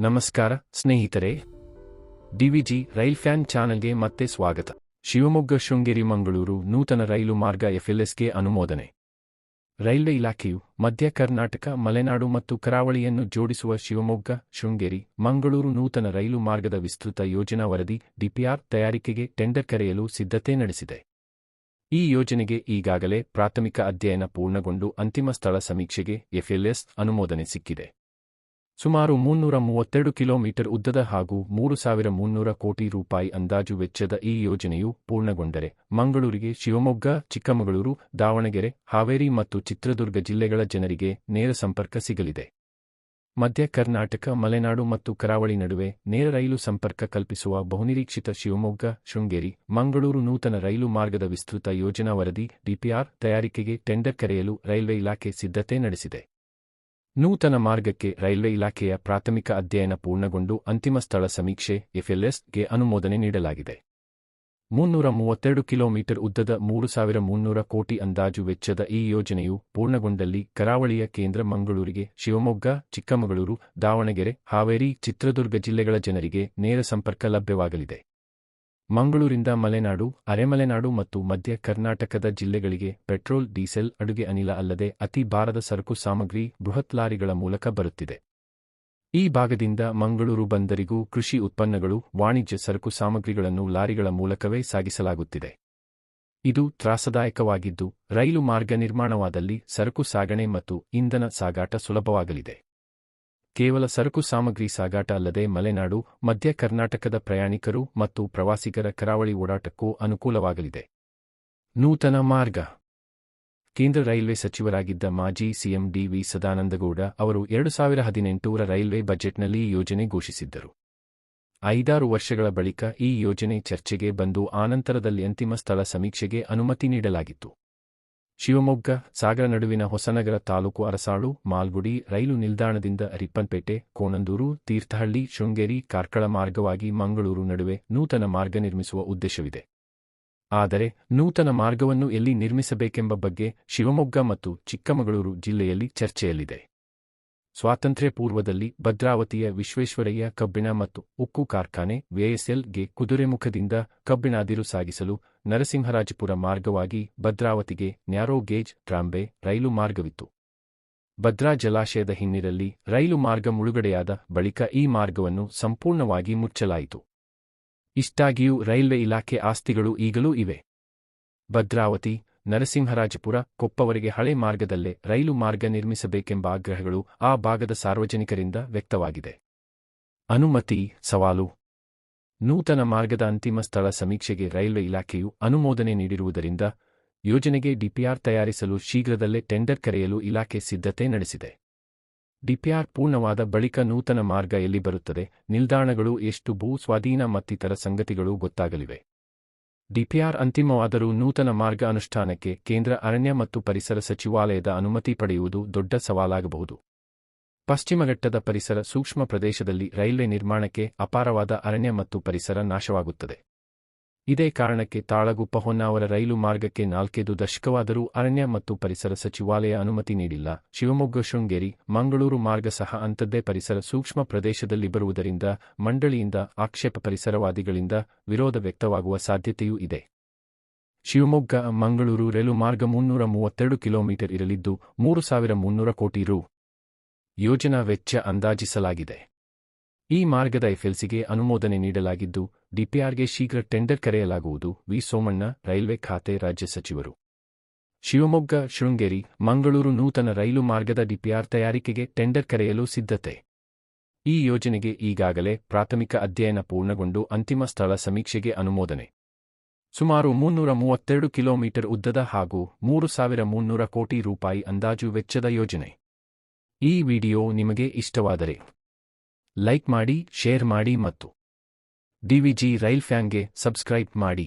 ನಮಸ್ಕಾರ ಸ್ನೇಹಿತರೆ, DVG rail fan ಚಾನೆಲ್ಗೆ ಮತ್ತೆ ಸ್ವಾಗತ. ಶಿವಮೊಗ್ಗ ಶೃಂಗೇರಿ ಮಂಗಳೂರು ನೂತನ ರೈಲು ಮಾರ್ಗ FLSಗೆ ಅನುಮೋದನೆ. ರೈಲ್ವೆ ಇಲಾಖೆಯು ಮಧ್ಯ ಕರ್ನಾಟಕ, ಮಲೆನಾಡು ಮತ್ತು ಕರಾವಳಿಯನ್ನು ಜೋಡಿಸುವ ಶಿವಮೊಗ್ಗ ಶೃಂಗೇರಿ ಮಂಗಳೂರು ನೂತನ ರೈಲು ಮಾರ್ಗದ ವಿಸ್ತೃತ ಯೋಜನಾ ವರದಿ DPR ತಯಾರಿಕೆಗೆ ಟೆಂಡರ್ ಕರೆಯಲು ಸಿದ್ಧತೆ ನಡೆಸಿದೆ. ಈ ಯೋಜನೆಗೆ ಈಗಾಗಲೇ ಪ್ರಾಥಮಿಕ ಅಧ್ಯಯನ ಪೂರ್ಣಗೊಂಡು ಅಂತಿಮ ಸ್ಥಳ ಸಮೀಕ್ಷೆಗೆ FLS ಅನುಮೋದನೆ ಸಿಕ್ಕಿದೆ. ಸುಮಾರು 332 ಕಿಲೋಮೀಟರ್ ಉದ್ದದ ಹಾಗೂ 3,300 ಕೋಟಿ ರೂಪಾಯಿ ಅಂದಾಜು ವೆಚ್ಚದ ಈ ಯೋಜನೆಯು ಪೂರ್ಣಗೊಂಡರೆ ಮಂಗಳೂರಿಗೆ ಶಿವಮೊಗ್ಗ, ಚಿಕ್ಕಮಗಳೂರು, ದಾವಣಗೆರೆ, ಹಾವೇರಿ ಮತ್ತು ಚಿತ್ರದುರ್ಗ ಜಿಲ್ಲೆಗಳ ಜನರಿಗೆ ನೇರ ಸಂಪರ್ಕ ಸಿಗಲಿದೆ. ಮಧ್ಯ ಕರ್ನಾಟಕ, ಮಲೆನಾಡು ಮತ್ತು ಕರಾವಳಿ ನಡುವೆ ನೇರ ರೈಲು ಸಂಪರ್ಕ ಕಲ್ಪಿಸುವ ಬಹುನಿರೀಕ್ಷಿತ ಶಿವಮೊಗ್ಗ ಶೃಂಗೇರಿ ಮಂಗಳೂರು ನೂತನ ರೈಲು ಮಾರ್ಗದ ವಿಸ್ತೃತ ಯೋಜನಾ ವರದಿ DPR ತಯಾರಿಕೆಗೆ ಟೆಂಡರ್ ಕರೆಯಲು ರೈಲ್ವೆ ಇಲಾಖೆ ಸಿದ್ಧತೆ ನಡೆಸಿದೆ. ನೂತನ ಮಾರ್ಗಕ್ಕೆ ರೈಲ್ವೆ ಇಲಾಖೆಯ ಪ್ರಾಥಮಿಕ ಅಧ್ಯಯನ ಪೂರ್ಣಗೊಂಡು ಅಂತಿಮ ಸ್ಥಳ ಸಮೀಕ್ಷೆ FLSಗೆ ಅನುಮೋದನೆ ನೀಡಲಾಗಿದೆ. 332 ಕಿಲೋಮೀಟರ್ ಉದ್ದದ 3,300 ಕೋಟಿ ಅಂದಾಜು ವೆಚ್ಚದ ಈ ಯೋಜನೆಯು ಪೂರ್ಣಗೊಂಡಲ್ಲಿ ಕರಾವಳಿಯ ಕೇಂದ್ರ ಮಂಗಳೂರಿಗೆ ಶಿವಮೊಗ್ಗ, ಚಿಕ್ಕಮಗಳೂರು, ದಾವಣಗೆರೆ, ಹಾವೇರಿ, ಚಿತ್ರದುರ್ಗ ಜಿಲ್ಲೆಗಳ ಜನರಿಗೆ ನೇರ ಸಂಪರ್ಕ ಲಭ್ಯವಾಗಲಿದೆ. ಮಂಗಳೂರಿಂದ ಮಲೆನಾಡು, ಅರೆಮಲೆನಾಡು ಮತ್ತು ಮಧ್ಯ ಕರ್ನಾಟಕದ ಜಿಲ್ಲೆಗಳಿಗೆ ಪೆಟ್ರೋಲ್, ಡೀಸೆಲ್, ಅಡುಗೆ ಅನಿಲ ಅಲ್ಲದೆ ಅತಿ ಭಾರದ ಸರಕು ಸಾಮಗ್ರಿ ಬೃಹತ್ ಲಾರಿಗಳ ಮೂಲಕ ಬರುತ್ತಿದೆ. ಈ ಭಾಗದಿಂದ ಮಂಗಳೂರು ಬಂದರಿಗೂ ಕೃಷಿ ಉತ್ಪನ್ನಗಳು, ವಾಣಿಜ್ಯ ಸರಕು ಸಾಮಗ್ರಿಗಳನ್ನು ಲಾರಿಗಳ ಮೂಲಕವೇ ಸಾಗಿಸಲಾಗುತ್ತಿದೆ. ಇದು ತ್ರಾಸದಾಯಕವಾಗಿದ್ದು, ರೈಲು ಮಾರ್ಗ ನಿರ್ಮಾಣವಾದಲ್ಲಿ ಸರಕು ಸಾಗಣೆ ಮತ್ತು ಇಂಧನ ಸಾಗಾಟ ಸುಲಭವಾಗಲಿದೆ. ಕೇವಲ ಸರಕು ಸಾಮಗ್ರಿ ಸಾಗಾಟ ಅಲ್ಲದೆ ಮಲೆನಾಡು, ಮಧ್ಯ ಕರ್ನಾಟಕದ ಪ್ರಯಾಣಿಕರು ಮತ್ತು ಪ್ರವಾಸಿಗರ ಕರಾವಳಿ ಓಡಾಟಕ್ಕೂ ಅನುಕೂಲವಾಗಲಿದೆ. ನೂತನ ಮಾರ್ಗ. ಕೇಂದ್ರ ರೈಲ್ವೆ ಸಚಿವರಾಗಿದ್ದ ಮಾಜಿ CM DV ಸದಾನಂದಗೌಡ ಅವರು 2018ರ ರೈಲ್ವೆ ಬಜೆಟ್ನಲ್ಲಿ ಈ ಯೋಜನೆ ಘೋಷಿಸಿದ್ದರು. 5-6 ವರ್ಷಗಳ ಬಳಿಕ ಈ ಯೋಜನೆ ಚರ್ಚೆಗೆ ಬಂದು ಆನಂತರದಲ್ಲಿ ಅಂತಿಮ ಸ್ಥಳ ಸಮೀಕ್ಷೆಗೆ ಅನುಮತಿ ನೀಡಲಾಗಿತ್ತು. ಶಿವಮೊಗ್ಗ, ಸಾಗರ ನಡುವಿನ ಹೊಸನಗರ ತಾಲೂಕು ಅರಸಾಳು, ಮಾಲ್ಗುಡಿ ರೈಲು ನಿಲ್ದಾಣದಿಂದ ರಿಪ್ಪನ್ಪೇಟೆ, ಕೋಣಂದೂರು, ತೀರ್ಥಹಳ್ಳಿ, ಶೃಂಗೇರಿ, ಕಾರ್ಕಳ ಮಾರ್ಗವಾಗಿ ಮಂಗಳೂರು ನಡುವೆ ನೂತನ ಮಾರ್ಗ ನಿರ್ಮಿಸುವ ಉದ್ದೇಶವಿದೆ. ಆದರೆ ನೂತನ ಮಾರ್ಗವನ್ನು ಎಲ್ಲಿ ನಿರ್ಮಿಸಬೇಕೆಂಬ ಬಗ್ಗೆ ಶಿವಮೊಗ್ಗ ಮತ್ತು ಚಿಕ್ಕಮಗಳೂರು ಜಿಲ್ಲೆಯಲ್ಲಿ ಚರ್ಚೆಯಲ್ಲಿದೆ. ಸ್ವಾತಂತ್ರ್ಯ ಪೂರ್ವದಲ್ಲಿ ಭದ್ರಾವತಿಯ ವಿಶ್ವೇಶ್ವರಯ್ಯ ಕಬ್ಬಿಣ ಮತ್ತು ಉಕ್ಕು ಕಾರ್ಖಾನೆ VSLಗೆ ಕುದುರೆಮುಖದಿಂದ ಕಬ್ಬಿಣಾದಿರು ಸಾಗಿಸಲು ನರಸಿಂಹರಾಜಪುರ ಮಾರ್ಗವಾಗಿ ಭದ್ರಾವತಿಗೆ ನ್ಯಾರೋ ಗೇಜ್ ಟ್ರಾಂಬೆ ರೈಲು ಮಾರ್ಗವಿತ್ತು. ಭದ್ರಾ ಜಲಾಶಯದ ಹಿನ್ನೀರಲ್ಲಿ ರೈಲು ಮಾರ್ಗ ಮುಳುಗಡೆಯಾದ ಬಳಿಕ ಈ ಮಾರ್ಗವನ್ನು ಸಂಪೂರ್ಣವಾಗಿ ಮುಚ್ಚಲಾಯಿತು. ಇಷ್ಟಾಗಿಯೂ ರೈಲ್ವೆ ಇಲಾಖೆ ಆಸ್ತಿಗಳು ಈಗಲೂ ಇವೆ. ಭದ್ರಾವತಿ, ನರಸಿಂಹರಾಜಪುರ, ಕೊಪ್ಪವರೆಗೆ ಹಳೆ ಮಾರ್ಗದಲ್ಲೇ ರೈಲು ಮಾರ್ಗ ನಿರ್ಮಿಸಬೇಕೆಂಬ ಆಗ್ರಹಗಳು ಆ ಭಾಗದ ಸಾರ್ವಜನಿಕರಿಂದ ವ್ಯಕ್ತವಾಗಿದೆ. ಅನುಮತಿ ಸವಾಲು. ನೂತನ ಮಾರ್ಗದ ಅಂತಿಮ ಸ್ಥಳ ಸಮೀಕ್ಷೆಗೆ ರೈಲ್ವೆ ಇಲಾಖೆಯು ಅನುಮೋದನೆ ನೀಡಿರುವುದರಿಂದ ಯೋಜನೆಗೆ DPR ತಯಾರಿಸಲು ಶೀಘ್ರದಲ್ಲೇ ಟೆಂಡರ್ ಕರೆಯಲು ಇಲಾಖೆ ಸಿದ್ಧತೆ ನಡೆಸಿದೆ. DPR ಪೂರ್ಣವಾದ ಬಳಿಕ ನೂತನ ಮಾರ್ಗ ಎಲ್ಲಿ ಬರುತ್ತದೆ, ನಿಲ್ದಾಣಗಳು ಎಷ್ಟು, ಭೂ ಸ್ವಾಧೀನ ಮತ್ತಿತರ ಸಂಗತಿಗಳು ಗೊತ್ತಾಗಲಿವೆ. DPR ಅಂತಿಮವಾದರೂ ನೂತನ ಮಾರ್ಗ ಅನುಷ್ಠಾನಕ್ಕೆ ಕೇಂದ್ರ ಅರಣ್ಯ ಮತ್ತು ಪರಿಸರ ಸಚಿವಾಲಯದ ಅನುಮತಿ ಪಡೆಯುವುದು ದೊಡ್ಡ ಸವಾಲಾಗಬಹುದು. ಪಶ್ಚಿಮಘಟ್ಟದ ಪರಿಸರ ಸೂಕ್ಷ್ಮ ಪ್ರದೇಶದಲ್ಲಿ ರೈಲ್ವೆ ನಿರ್ಮಾಣಕ್ಕೆ ಅಪಾರವಾದ ಅರಣ್ಯ ಮತ್ತು ಪರಿಸರ ನಾಶವಾಗುತ್ತದೆ. ಇದೇ ಕಾರಣಕ್ಕೆ ತಾಳಗುಪ್ಪ ಹೊನ್ನಾವರ ರೈಲು ಮಾರ್ಗಕ್ಕೆ 4 ದಶಕವಾದರೂ ಅರಣ್ಯ ಮತ್ತು ಪರಿಸರ ಸಚಿವಾಲಯ ಅನುಮತಿ ನೀಡಿಲ್ಲ. ಶಿವಮೊಗ್ಗ ಶೃಂಗೇರಿ ಮಂಗಳೂರು ಮಾರ್ಗ ಸಹ ಅಂಥದ್ದೇ ಪರಿಸರ ಸೂಕ್ಷ್ಮ ಪ್ರದೇಶದಲ್ಲಿ ಬರುವುದರಿಂದ ಮಂಡಳಿಯಿಂದ ಆಕ್ಷೇಪ, ಪರಿಸರವಾದಿಗಳಿಂದ ವಿರೋಧ ವ್ಯಕ್ತವಾಗುವ ಸಾಧ್ಯತೆಯೂ ಇದೆ. ಶಿವಮೊಗ್ಗ ಮಂಗಳೂರು ರೈಲು ಮಾರ್ಗ 332 ಕಿಲೋಮೀಟರ್ ಇರಲಿದ್ದು 3,300 ಕೋಟಿ ರೂ. ಯೋಜನಾ ವೆಚ್ಚ ಅಂದಾಜಿಸಲಾಗಿದೆ. ಈ ಮಾರ್ಗದ FLSಗೆ ಅನುಮೋದನೆ ನೀಡಲಾಗಿದ್ದು DPRಗೆ ಶೀಘ್ರ ಟೆಂಡರ್ ಕರೆಯಲಾಗುವುದು. ವಿ ಸೋಮಣ್ಣ, ರೈಲ್ವೆ ಖಾತೆ ರಾಜ್ಯ ಸಚಿವರು. ಶಿವಮೊಗ್ಗ ಶೃಂಗೇರಿ ಮಂಗಳೂರು ನೂತನ ರೈಲು ಮಾರ್ಗದ DPR ತಯಾರಿಕೆಗೆ ಟೆಂಡರ್ ಕರೆಯಲು ಸಿದ್ಧತೆ. ಈ ಯೋಜನೆಗೆ ಈಗಾಗಲೇ ಪ್ರಾಥಮಿಕ ಅಧ್ಯಯನ ಪೂರ್ಣಗೊಂಡು ಅಂತಿಮ ಸ್ಥಳ ಸಮೀಕ್ಷೆಗೆ ಅನುಮೋದನೆ. ಸುಮಾರು 332 ಕಿಲೋಮೀಟರ್ ಉದ್ದದ ಹಾಗೂ 3,300 ಕೋಟಿ ರೂಪಾಯಿ ಅಂದಾಜು ವೆಚ್ಚದ ಯೋಜನೆ. ಈ ವಿಡಿಯೋ ನಿಮಗೆ ಇಷ್ಟವಾದರೆ ಲೈಕ್ ಮಾಡಿ, ಶೇರ್ ಮಾಡಿ ಮತ್ತು ಡಿವಿಜಿ ರೈಲ್ ಫ್ಯಾನ್ಗೆ ಸಬ್ಸ್ಕ್ರೈಬ್ ಮಾಡಿ.